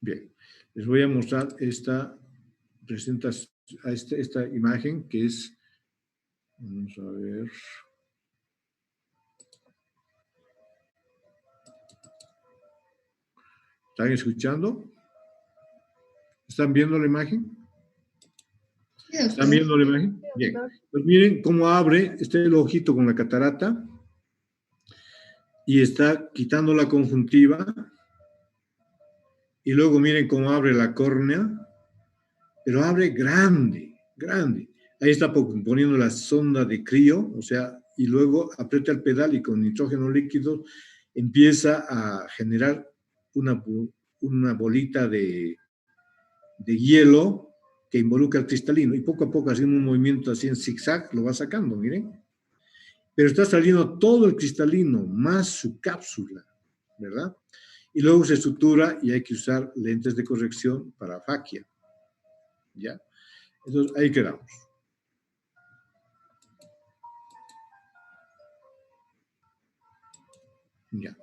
Bien, les voy a mostrar esta imagen que es, vamos a ver. ¿Están escuchando? ¿Están viendo la imagen? ¿Están viendo la imagen? Bien. Pues miren cómo abre el ojito con la catarata y está quitando la conjuntiva. Y luego miren cómo abre la córnea, pero abre grande, grande. Ahí está poniendo la sonda de crío, o sea, y luego aprieta el pedal y con nitrógeno líquido empieza a generar una bolita de hielo que involucra el cristalino y poco a poco haciendo un movimiento así en zigzag lo va sacando, miren. Pero está saliendo todo el cristalino más su cápsula, ¿verdad? Y luego se sutura y hay que usar lentes de corrección para afaquia. ¿Ya? Entonces, ahí quedamos. Ya.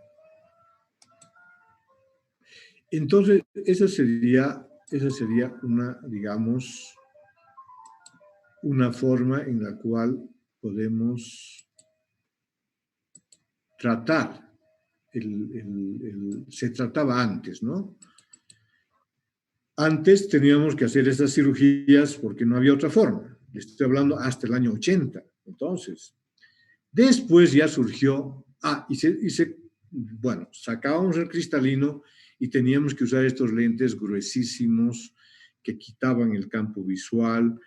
Entonces, esa sería una, digamos, una forma en la cual podemos tratar. Se trataba antes, ¿no? Antes teníamos que hacer esas cirugías porque no había otra forma. Estoy hablando hasta el año 80. Entonces, después ya surgió, bueno, sacábamos el cristalino y teníamos que usar estos lentes gruesísimos que quitaban el campo visual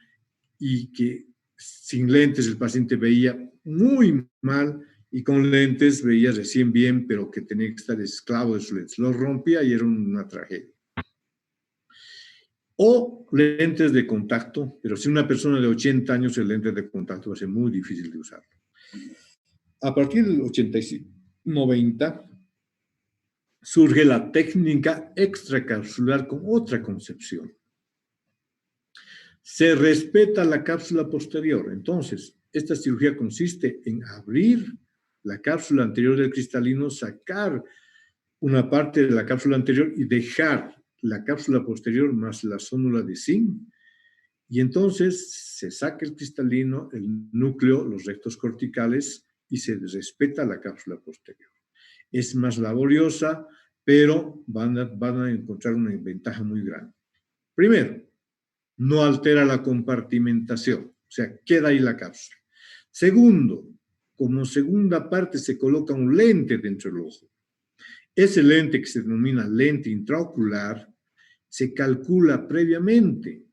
y que sin lentes el paciente veía muy mal y con lentes veía recién bien, pero que tenía que estar esclavo de sus lentes. Los rompía y era una tragedia. O lentes de contacto, pero si una persona de 80 años el lente de contacto va a ser muy difícil de usarlo. A partir del 85, 90, surge la técnica extracapsular con otra concepción. Se respeta la cápsula posterior. Entonces, esta cirugía consiste en abrir la cápsula anterior del cristalino, sacar una parte de la cápsula anterior y dejar la cápsula posterior más la zónula de zinc. Y entonces se saca el cristalino, el núcleo, los rectos corticales y se respeta la cápsula posterior. Es más laboriosa, pero van a encontrar una ventaja muy grande. Primero, no altera la compartimentación, o sea, queda ahí la cápsula. Segundo, como segunda parte se coloca un lente dentro del ojo. Ese lente que se denomina lente intraocular se calcula previamente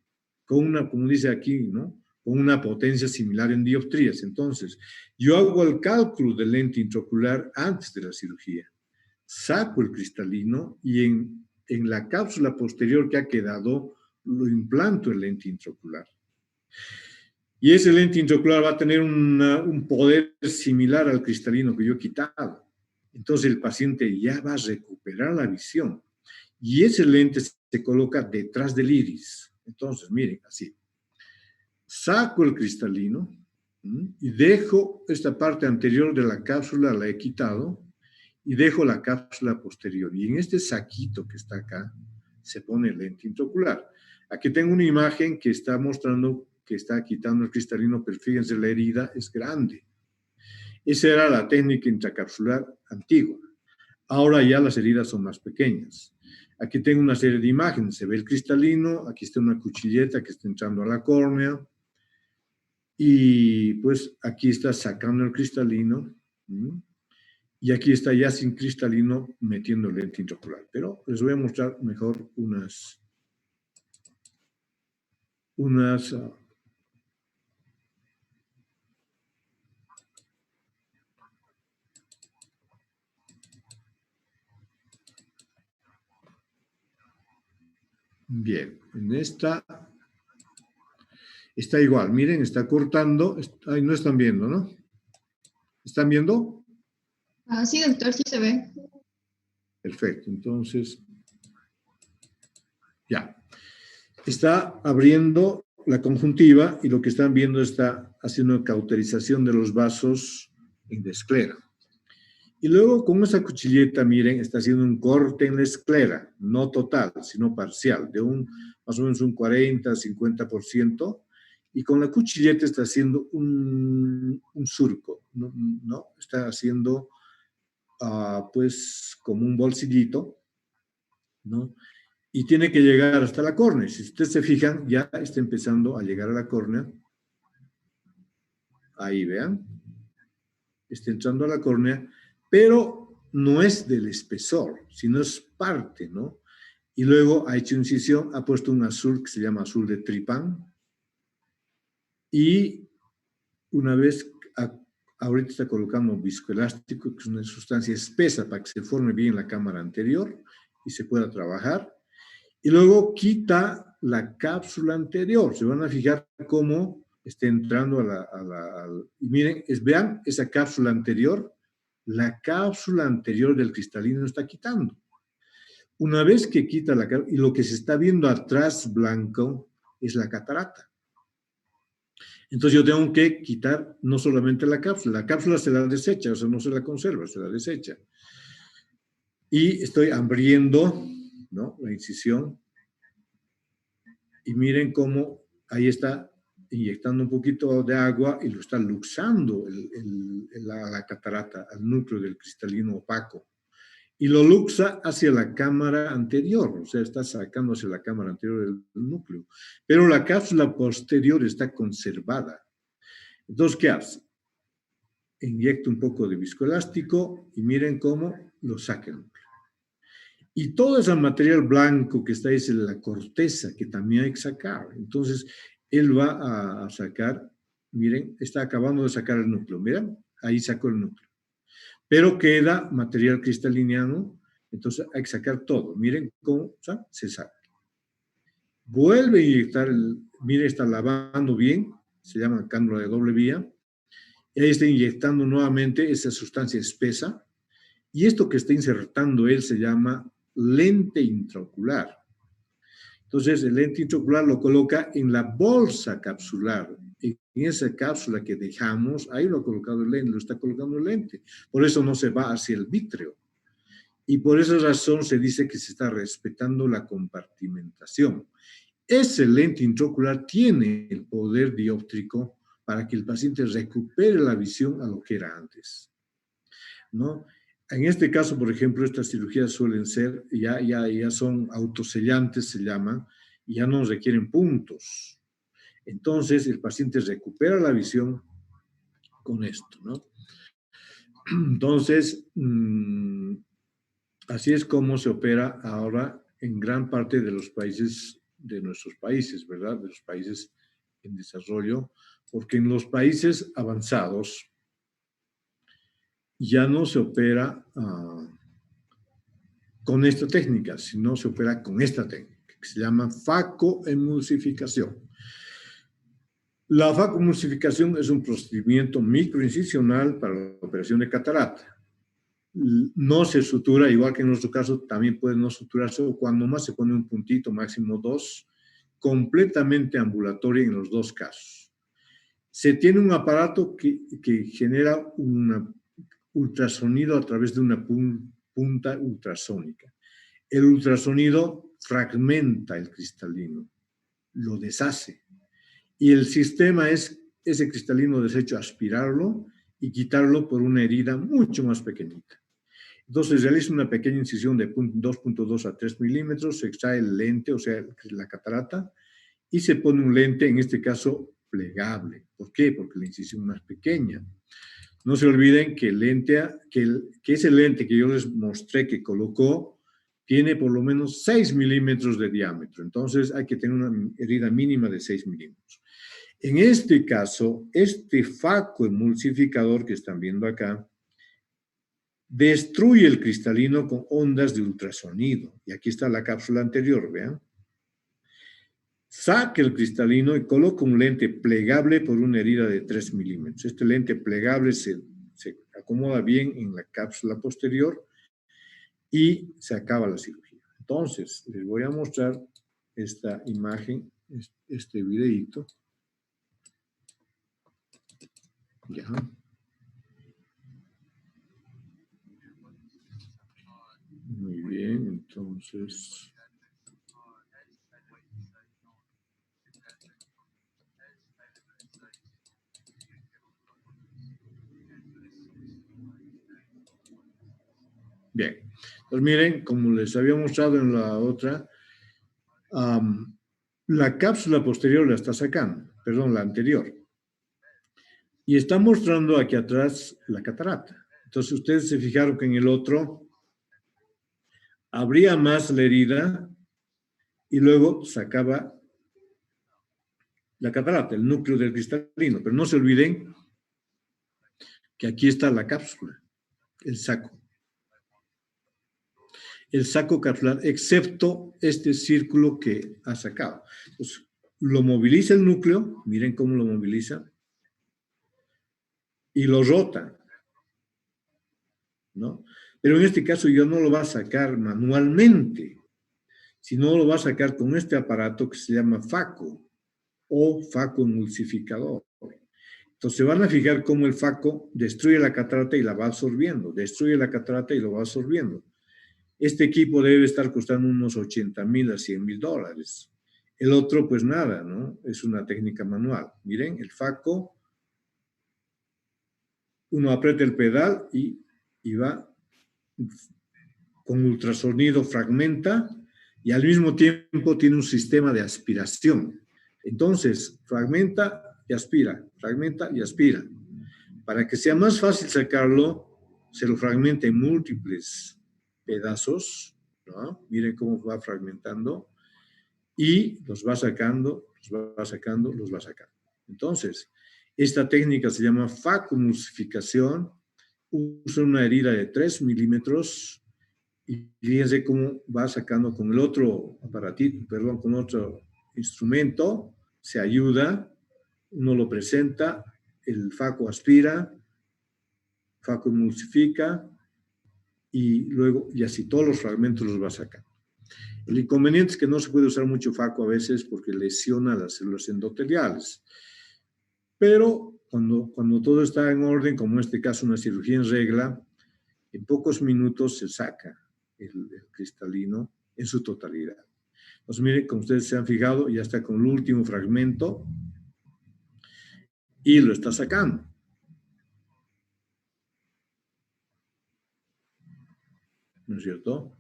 con una, como dice aquí, ¿no? Con una potencia similar en dioptrías. Entonces, yo hago el cálculo del lente intraocular antes de la cirugía. Saco el cristalino y en la cápsula posterior que ha quedado lo implanto el lente intraocular. Y ese lente intraocular va a tener un poder similar al cristalino que yo he quitado. Entonces el paciente ya va a recuperar la visión. Y ese lente se coloca detrás del iris. Entonces, miren, así. Saco el cristalino y dejo esta parte anterior de la cápsula, la he quitado, y dejo la cápsula posterior. Y en este saquito que está acá, se pone el lente intraocular. Aquí tengo una imagen que está mostrando que está quitando el cristalino, pero fíjense, la herida es grande. Esa era la técnica intracapsular antigua. Ahora ya las heridas son más pequeñas. Aquí tengo una serie de imágenes. Se ve el cristalino, aquí está una cuchilleta que está entrando a la córnea. Y pues aquí está sacando el cristalino. Y aquí está ya sin cristalino metiendo el lente intraocular. Pero les voy a mostrar mejor unas bien, en esta está igual, miren, está cortando, ahí no están viendo, ¿no? ¿Están viendo? Sí, doctor, sí se ve. Perfecto, entonces Ya. Está abriendo la conjuntiva y lo que están viendo está haciendo cauterización de los vasos en la esclera. Y luego con esa cuchilleta, miren, está haciendo un corte en la esclera, no total, sino parcial, de más o menos un 40-50%, y con la cuchilleta está haciendo un surco, ¿no? Está haciendo, pues, como un bolsillito, ¿no? Y tiene que llegar hasta la córnea. Si ustedes se fijan, ya está empezando a llegar a la córnea. Ahí, vean. Está entrando a la córnea, pero no es del espesor, sino es parte, ¿no? Y luego ha hecho incisión, ha puesto un azul que se llama azul de tripán. Y una vez, ahorita está colocando viscoelástico, que es una sustancia espesa para que se forme bien la cámara anterior y se pueda trabajar. Y luego quita la cápsula anterior. Se van a fijar cómo está entrando y miren, vean esa cápsula anterior. La cápsula anterior del cristalino está quitando. Una vez que quita la cápsula, y lo que se está viendo atrás blanco es la catarata. Entonces yo tengo que quitar no solamente la cápsula se la desecha, o sea, no se la conserva, se la desecha. Y estoy abriendo, ¿no?, la incisión. Y miren cómo ahí está inyectando un poquito de agua y lo está luxando la catarata al núcleo del cristalino opaco. Y lo luxa hacia la cámara anterior, o sea, está sacando hacia la cámara anterior del núcleo. Pero la cápsula posterior está conservada. Entonces, ¿qué hace? Inyecta un poco de viscoelástico y miren cómo lo saca el núcleo. Y todo ese material blanco que está ahí es la corteza, que también hay que sacar. Entonces, él va a sacar, miren, está acabando de sacar el núcleo. Miren, ahí sacó el núcleo. Pero queda material cristaliniano, entonces hay que sacar todo. Miren cómo se saca. Vuelve a inyectar, miren, está lavando bien, se llama cánula de doble vía. Y ahí está inyectando nuevamente esa sustancia espesa. Y esto que está insertando él se llama lente intraocular. Entonces, el lente intraocular lo coloca en la bolsa capsular. En esa cápsula que dejamos, ahí lo ha colocado el lente, lo está colocando el lente. Por eso no se va hacia el vítreo. Y por esa razón se dice que se está respetando la compartimentación. Ese lente intraocular tiene el poder dióptrico para que el paciente recupere la visión a lo que era antes, ¿no? En este caso, por ejemplo, estas cirugías suelen ser, ya son autosellantes, se llaman, y ya no requieren puntos. Entonces, el paciente recupera la visión con esto, ¿no? Entonces, así es como se opera ahora en gran parte de los países, de nuestros países, ¿verdad? De los países en desarrollo, porque en los países avanzados ya no se opera con esta técnica, sino se opera con esta técnica, que se llama facoemulsificación. La facoemulsificación es un procedimiento microincisional para la operación de catarata. No se sutura, igual que en nuestro caso, también puede no suturarse, o cuando más se pone un puntito, máximo 2, completamente ambulatorio en los dos casos. Se tiene un aparato que genera un ultrasonido a través de una punta ultrasónica. El ultrasonido fragmenta el cristalino, lo deshace. Y el sistema es ese cristalino deshecho, aspirarlo y quitarlo por una herida mucho más pequeñita. Entonces realiza una pequeña incisión de 2.2 a 3 milímetros, se extrae el lente, o sea, la catarata, y se pone un lente, en este caso, plegable. ¿Por qué? Porque la incisión es más pequeña. No se olviden que ese lente que yo les mostré que colocó tiene por lo menos 6 milímetros de diámetro. Entonces hay que tener una herida mínima de 6 milímetros. En este caso, este facoemulsificador que están viendo acá destruye el cristalino con ondas de ultrasonido. Y aquí está la cápsula anterior, vean. Saca el cristalino y coloca un lente plegable por una herida de 3 milímetros. Este lente plegable se acomoda bien en la cápsula posterior y se acaba la cirugía. Entonces, les voy a mostrar esta imagen, este videíto. Ya. Muy bien, entonces... Bien, pues miren, como les había mostrado en la otra, la cápsula posterior la está sacando, perdón, la anterior. Y está mostrando aquí atrás la catarata. Entonces ustedes se fijaron que en el otro abría más la herida y luego sacaba la catarata, el núcleo del cristalino. Pero no se olviden que aquí está la cápsula, el saco. El saco capsular, excepto este círculo que ha sacado. Entonces, lo moviliza el núcleo, miren cómo lo moviliza, y lo rota, ¿no? Pero en este caso yo no lo va a sacar manualmente, sino lo va a sacar con este aparato que se llama FACO, o FACO emulsificador. Entonces van a fijar cómo el FACO destruye la catarata y la va absorbiendo, destruye la catarata y lo va absorbiendo. Este equipo debe estar costando unos 80,000 a 100,000 dólares. El otro, pues nada, ¿no? Es una técnica manual. Miren, el FACO, uno aprieta el pedal y va con ultrasonido, fragmenta y al mismo tiempo tiene un sistema de aspiración. Entonces, fragmenta y aspira, fragmenta y aspira. Para que sea más fácil sacarlo, se lo fragmenta en múltiples pedazos, ¿no? Miren cómo va fragmentando y los va sacando, los va sacando, los va sacando. Entonces, esta técnica se llama FACO-emulsificación, usa una herida de 3 milímetros y fíjense cómo va sacando con el otro aparatito, perdón, con otro instrumento, se ayuda, uno lo presenta, el FACO aspira, FACO emulsifica, y luego, y así todos los fragmentos los va a sacar. El inconveniente es que no se puede usar mucho FACO a veces porque lesiona las células endoteliales. Pero cuando todo está en orden, como en este caso una cirugía en regla, en pocos minutos se saca el cristalino en su totalidad. Entonces, miren, como ustedes se han fijado, ya está con el último fragmento y lo está sacando. ¿No es cierto?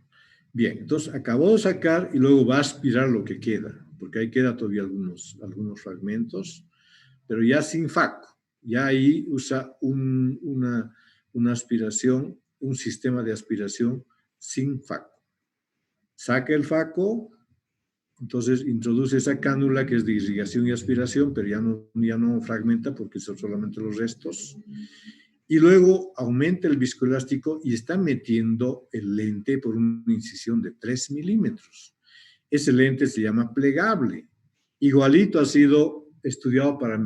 Bien, entonces acabó de sacar y luego va a aspirar lo que queda, porque ahí queda todavía algunos fragmentos, pero ya sin FACO. Ya ahí usa una aspiración, un sistema de aspiración sin FACO. Saca el FACO, entonces introduce esa cánula que es de irrigación y aspiración, pero ya no fragmenta porque son solamente los restos. Y luego aumenta el viscoelástico y está metiendo el lente por una incisión de 3 milímetros. Ese lente se llama plegable. Igualito ha sido estudiado para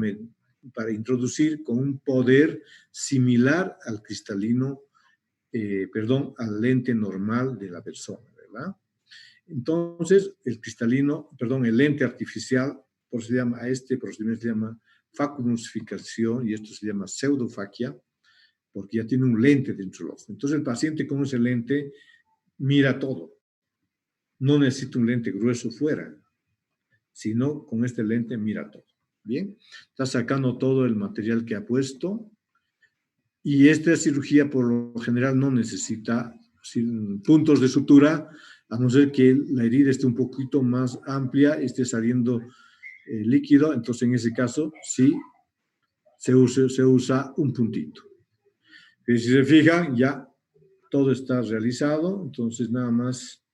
introducir con un poder similar al cristalino, al lente normal de la persona, ¿verdad? Entonces, el lente artificial, por se llama, a este procedimiento se llama FACO-emulsificación y esto se llama pseudofaquia, porque ya tiene un lente dentro del ojo. Entonces el paciente con ese lente mira todo. No necesita un lente grueso fuera, sino con este lente mira todo. Bien, está sacando todo el material que ha puesto y esta cirugía por lo general no necesita puntos de sutura, a no ser que la herida esté un poquito más amplia, esté saliendo líquido, entonces en ese caso sí se usa un puntito. Y si se fijan, ya todo está realizado, entonces nada más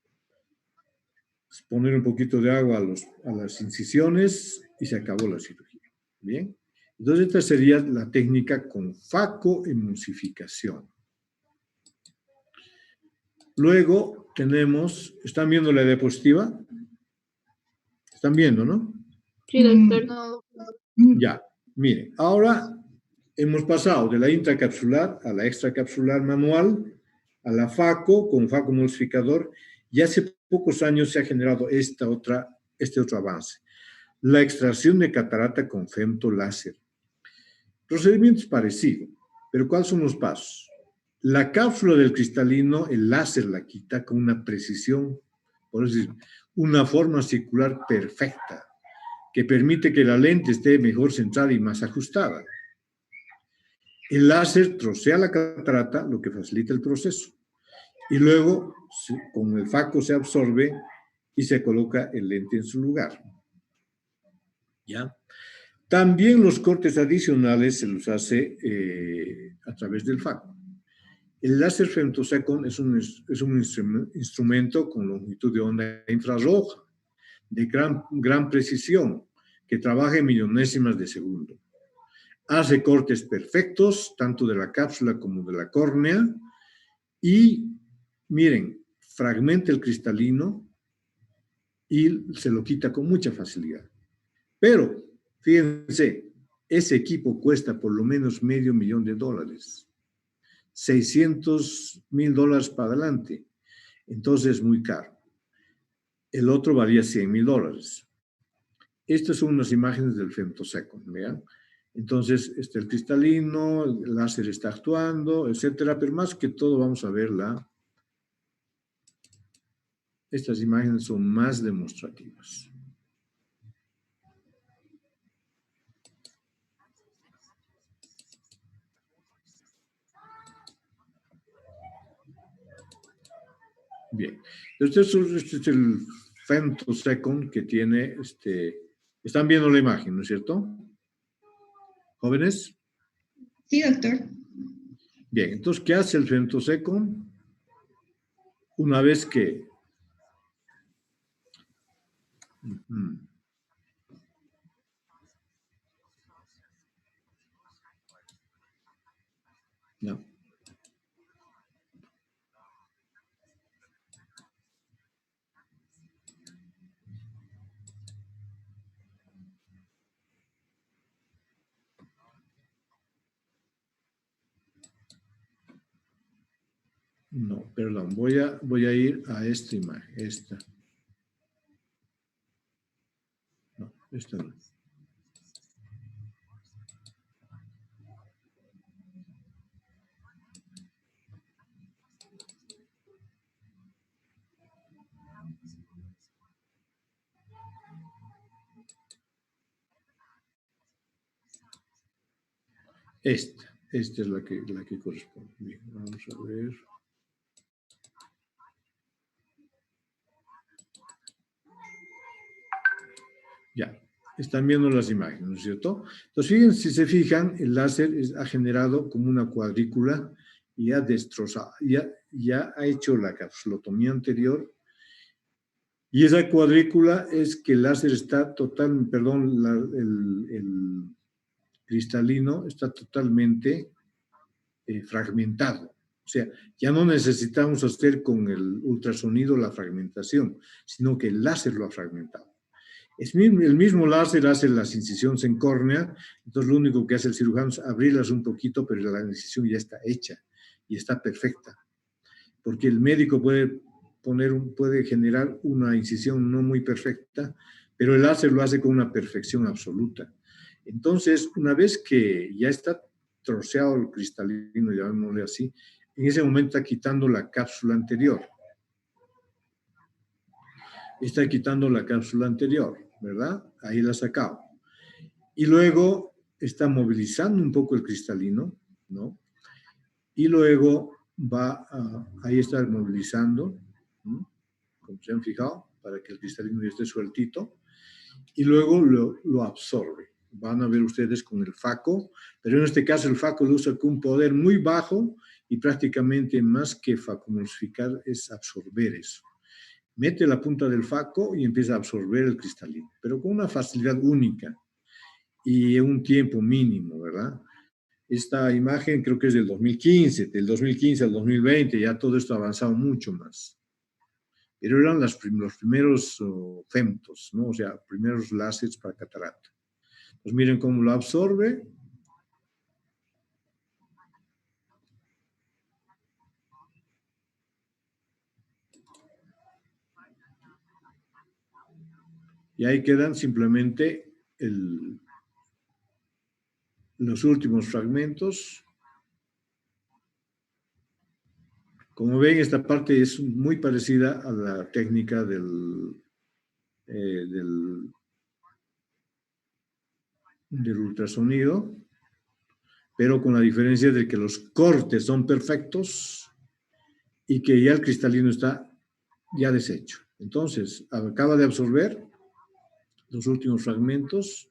poner un poquito de agua a las incisiones y se acabó la cirugía. Bien, entonces esta sería la técnica con FACO-emulsificación. Luego tenemos, ¿están viendo la diapositiva? ¿Están viendo, no? Sí, doctor. Ya, miren, ahora hemos pasado de la intracapsular a la extracapsular manual, a la FACO con FACO emulsificador, y hace pocos años se ha generado esta otra este otro avance. La extracción de catarata con femtoláser. Procedimiento es parecido, pero ¿cuáles son los pasos? La cápsula del cristalino, el láser la quita con una precisión, por decir, una forma circular perfecta, que permite que la lente esté mejor centrada y más ajustada. El láser trocea la catarata, lo que facilita el proceso. Y luego, con el faco se absorbe y se coloca el lente en su lugar. ¿Ya? También los cortes adicionales se los hace a través del faco. El láser femtosecond es un instrumento con longitud de onda infrarroja, de gran precisión, que trabaja en millonésimas de segundo. Hace cortes perfectos, tanto de la cápsula como de la córnea, y miren, fragmenta el cristalino y se lo quita con mucha facilidad. Pero, fíjense, ese equipo cuesta por lo menos $500,000, $600,000 para adelante, entonces es muy caro. El otro valía $100,000. Estas son unas imágenes del femtosecond, ¿vean? Entonces, el cristalino, el láser está actuando, etcétera, pero más que todo vamos a ver estas imágenes son más demostrativas. Bien, entonces este es el femtosecond que tiene, están viendo la imagen, ¿no es cierto? ¿Jóvenes? Sí, doctor. Bien, entonces, ¿qué hace el femtosecond? Una vez que... No. No, perdón, voy a ir a esta imagen, esta. No, esta no. Esta es la que corresponde. Bien, vamos a ver. Ya, están viendo las imágenes, ¿no es cierto? Entonces, fíjense, si se fijan, el láser ha generado como una cuadrícula y ha destrozado, ya ha hecho la capsulotomía anterior. Y esa cuadrícula es que el láser está el cristalino está totalmente fragmentado. O sea, ya no necesitamos hacer con el ultrasonido la fragmentación, sino que el láser lo ha fragmentado. El mismo láser hace las incisiones en córnea, entonces lo único que hace el cirujano es abrirlas un poquito, pero la incisión ya está hecha y está perfecta. Porque el médico puede generar una incisión no muy perfecta, pero el láser lo hace con una perfección absoluta. Entonces, una vez que ya está troceado el cristalino, llamémosle así, en ese momento está quitando la cápsula anterior. Está quitando la cápsula anterior, ¿verdad? Ahí la ha sacado. Y luego está movilizando un poco el cristalino, ¿no? Y luego ahí está movilizando, ¿no? Como se han fijado, para que el cristalino ya esté sueltito. Y luego lo absorbe. Van a ver ustedes con el faco, pero en este caso el faco lo usa con un poder muy bajo y prácticamente más que facomulsificar es absorber eso. Mete la punta del faco y empieza a absorber el cristalino, pero con una facilidad única y en un tiempo mínimo, ¿verdad? Esta imagen creo que es del 2015, del 2015 al 2020, ya todo esto ha avanzado mucho más. Pero eran los primeros femtos, ¿no? O sea, primeros láseres para catarata. Pues miren cómo lo absorbe. Y ahí quedan simplemente los últimos fragmentos. Como ven, esta parte es muy parecida a la técnica del ultrasonido, pero con la diferencia de que los cortes son perfectos y que ya el cristalino está ya deshecho. Entonces, acaba de absorber los últimos fragmentos,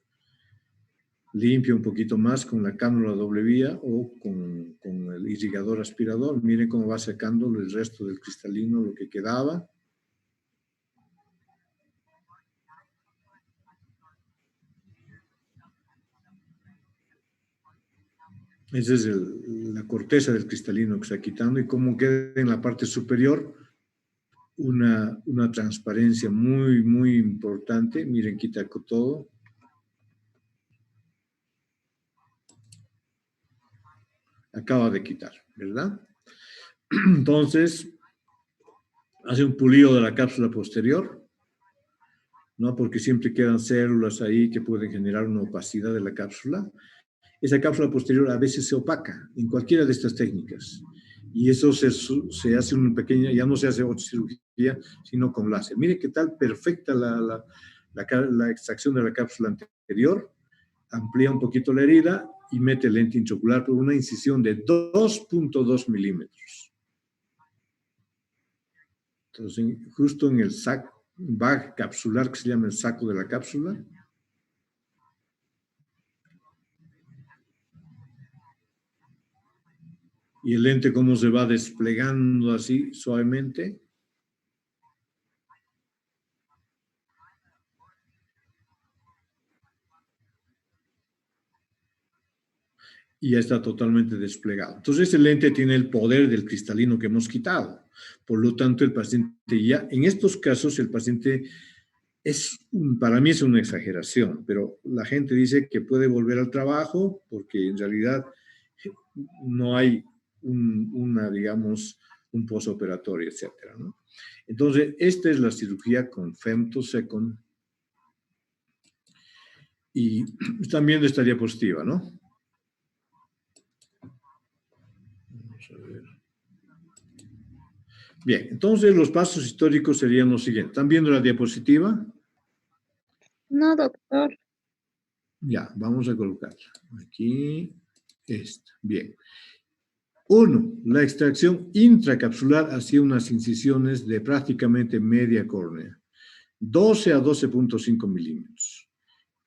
limpia un poquito más con la cánula doble vía o con el irrigador aspirador. Miren cómo va sacando el resto del cristalino, lo que quedaba. Esa es la corteza del cristalino que está quitando y cómo queda en la parte superior una transparencia muy, muy importante. Miren, quita todo. Acaba de quitar, ¿verdad? Entonces, hace un pulido de la cápsula posterior, ¿no? Porque siempre quedan células ahí que pueden generar una opacidad de la cápsula. Esa cápsula posterior a veces se opaca en cualquiera de estas técnicas. Y eso se hace una pequeña, ya no se hace otra cirugía, sino con láser. Mire qué tal perfecta la extracción de la cápsula anterior. Amplía un poquito la herida y mete lente intraocular por una incisión de 2.2 milímetros. Entonces, justo en el bag capsular, que se llama el saco de la cápsula. Y el lente cómo se va desplegando así suavemente. Y ya está totalmente desplegado. Entonces, el lente tiene el poder del cristalino que hemos quitado. Por lo tanto, el paciente ya, en estos casos, el paciente para mí es una exageración, pero la gente dice que puede volver al trabajo porque en realidad no hay digamos, un postoperatorio, etcétera, ¿no? Entonces, esta es la cirugía con femtosecond y están viendo esta diapositiva, ¿no? Vamos a ver. Bien, entonces los pasos históricos serían los siguientes. ¿Están viendo la diapositiva? No, doctor. Ya, vamos a colocarla. Aquí, esta. Bien. 1. La extracción intracapsular hacia unas incisiones de prácticamente media córnea. 12 a 12.5 milímetros.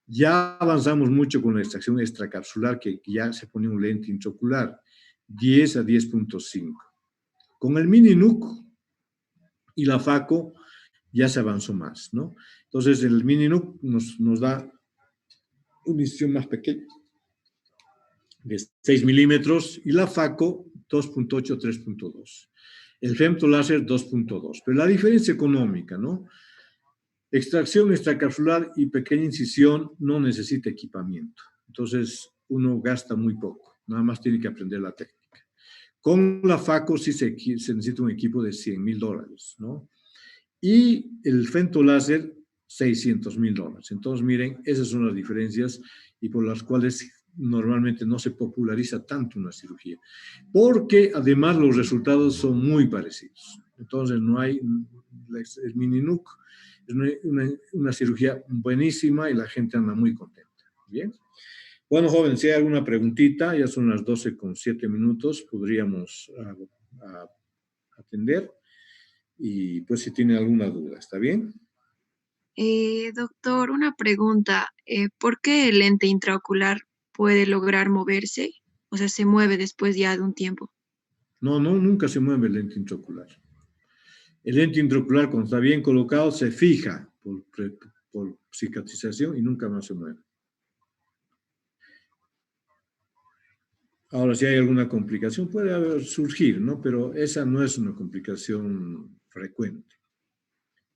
Ya avanzamos mucho con la extracción extracapsular, que ya se pone un lente intraocular. 10 a 10.5. Con el mini NUC y la FACO ya se avanzó más, ¿no? Entonces, el mini NUC nos da una incisión más pequeña, de 6 milímetros, y la FACO 2.8, 3.2. El femtoláser 2.2. Pero la diferencia económica, ¿no? Extracción extracapsular y pequeña incisión no necesita equipamiento. Entonces, uno gasta muy poco. Nada más tiene que aprender la técnica. Con la FACO sí se necesita un equipo de $100,000, ¿no? Y el femtoláser, $600,000. Entonces, miren, esas son las diferencias y por las cuales normalmente no se populariza tanto una cirugía. Porque además los resultados son muy parecidos. Entonces, no hay, el mini NUC es una cirugía buenísima y la gente anda muy contenta. Bien. Bueno, joven, si hay alguna preguntita, ya son las 12:07, podríamos atender. Y pues si tiene alguna duda, ¿está bien? Doctor, una pregunta. ¿Por qué el lente intraocular puede lograr moverse? O sea, se mueve después ya de un tiempo. No, nunca se mueve el lente intraocular. El lente intraocular, cuando está bien colocado, se fija por cicatrización y nunca más se mueve. Ahora, si hay alguna complicación, puede surgir, ¿no? Pero esa no es una complicación frecuente.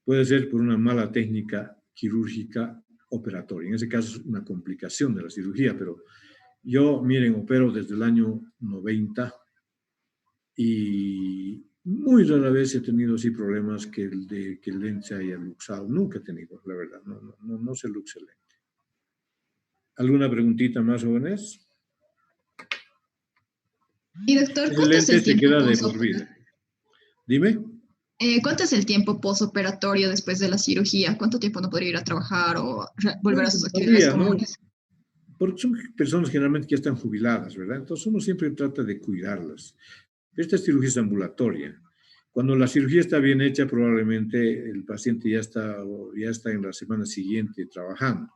Puede ser por una mala técnica quirúrgica operatoria. En ese caso es una complicación de la cirugía, pero yo, miren, opero desde el año 90 y Muy rara vez he tenido así problemas que que el lente se haya luxado. Nunca he tenido, la verdad. No se luxa el lente. ¿Alguna preguntita más, jóvenes? Y doctor, El ¿cuánto es lente el se tiempo queda de por vida. Dime. ¿Cuánto es el tiempo posoperatorio después de la cirugía? ¿Cuánto tiempo no podría ir a trabajar o volver a sus actividades Todavía, ¿no? comunes? Porque son personas generalmente que ya están jubiladas, ¿verdad? Entonces uno siempre trata de cuidarlas. Esta cirugía es ambulatoria. Cuando la cirugía está bien hecha, probablemente el paciente ya está en la semana siguiente trabajando.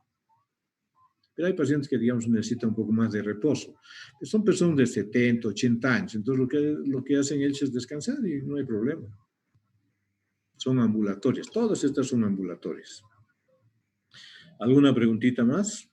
Pero hay pacientes que, digamos, necesitan un poco más de reposo. Pues son personas de 70, 80 años. Entonces lo que hacen ellos es descansar y no hay problema. Son ambulatorias. Todas estas son ambulatorias. ¿Alguna preguntita más?